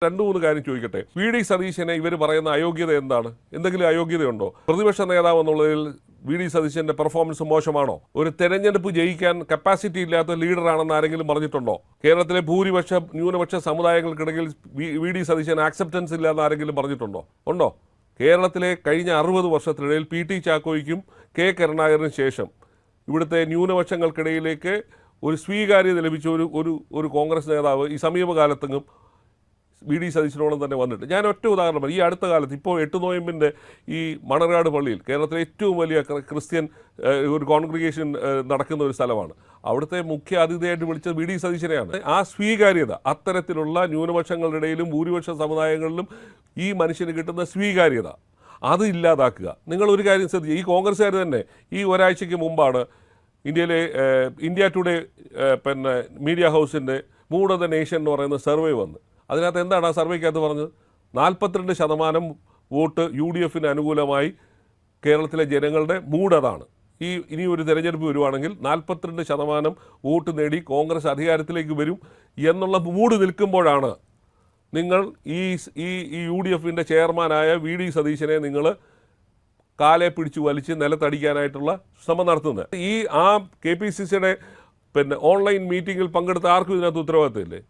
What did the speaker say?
രണ്ടു മൂന്ന് കാര്യം ചോദിക്കട്ടെ. വി ഡി സതീശനെ ഇവർ പറയുന്ന അയോഗ്യത എന്താണ്? എന്തെങ്കിലും അയോഗ്യതയുണ്ടോ? പ്രതിപക്ഷ നേതാവ് എന്നുള്ളതിൽ വി ഡി സതീശന്റെ പെർഫോമൻസ് മോശമാണോ? ഒരു തെരഞ്ഞെടുപ്പ് ജയിക്കാൻ കപ്പാസിറ്റി ഇല്ലാത്ത ലീഡറാണെന്ന് ആരെങ്കിലും പറഞ്ഞിട്ടുണ്ടോ? കേരളത്തിലെ ഭൂരിപക്ഷ ന്യൂനപക്ഷ സമുദായങ്ങൾക്കിടയിൽ വി ഡി സതീശൻ ആക്സെപ്റ്റൻസ് ഇല്ലാന്ന് ആരെങ്കിലും പറഞ്ഞിട്ടുണ്ടോ? ഉണ്ടോ? കേരളത്തിലെ കഴിഞ്ഞ 60 വർഷത്തിനിടയിൽ പി ടി ചാക്കോയ്ക്കും കെ കരുണാകരനും ശേഷം ഇവിടുത്തെ ന്യൂനപക്ഷങ്ങൾക്കിടയിലേക്ക് ഒരു സ്വീകാര്യത ലഭിച്ച ഒരു കോൺഗ്രസ് നേതാവ് ഈ സമീപകാലത്തെങ്ങും വി ഡി സതീശനോളം തന്നെ വന്നിട്ട്. ഞാൻ ഒറ്റ ഉദാഹരണം പറയും. ഈ അടുത്ത കാലത്ത് ഇപ്പോൾ 8 നോയമ്പിൻ്റെ ഈ മണർകാട് പള്ളിയിൽ, കേരളത്തിലെ ഏറ്റവും വലിയ ക്രിസ്ത്യൻ ഒരു കോൺഗ്രിഗേഷൻ നടക്കുന്ന ഒരു സ്ഥലമാണ്. അവിടുത്തെ മുഖ്യ അതിഥിയായിട്ട് വിളിച്ചത് വി ഡി സതീശനെയാണ്. ആ സ്വീകാര്യത, അത്തരത്തിലുള്ള ന്യൂനപക്ഷങ്ങളുടെ ഇടയിലും ഭൂരിപക്ഷ സമുദായങ്ങളിലും ഈ മനുഷ്യന് കിട്ടുന്ന സ്വീകാര്യത അത് ഇല്ലാതാക്കുക. നിങ്ങൾ ഒരു കാര്യം ശ്രദ്ധിക്കുക. ഈ കോൺഗ്രസ്സുകാർ തന്നെ ഈ ഒരാഴ്ചയ്ക്ക് മുമ്പാണ് ഇന്ത്യയിലെ ഇന്ത്യ ടുഡേ മീഡിയ ഹൗസിൻ്റെ മൂഡ് ഓഫ് ദ നേഷൻ എന്ന് പറയുന്ന സർവേ വന്ന്, അതിനകത്ത് എന്താണ് ആ സർവേക്കകത്ത് പറഞ്ഞത്? 42% വോട്ട് യു ഡി എഫിന് അനുകൂലമായി കേരളത്തിലെ ജനങ്ങളുടെ മൂഡ് അതാണ്. ഇനി ഒരു തെരഞ്ഞെടുപ്പ് വരുവാണെങ്കിൽ 42% വോട്ട് നേടി കോൺഗ്രസ് അധികാരത്തിലേക്ക് വരും എന്നുള്ള മൂഡ് നിൽക്കുമ്പോഴാണ് നിങ്ങൾ ഈ യു ഡി എഫിൻ്റെ ചെയർമാനായ വി ഡി സതീശനെ നിങ്ങൾ കാലെ പിടിച്ചു വലിച്ച് നിലത്തടിക്കാനായിട്ടുള്ള ശ്രമം നടത്തുന്നത്. ആ കെ പി സി സിയുടെ ഓൺലൈൻ മീറ്റിങ്ങിൽ പങ്കെടുത്ത ആർക്കും ഇതിനകത്ത് ഉത്തരവാദിത്തമില്ലേ?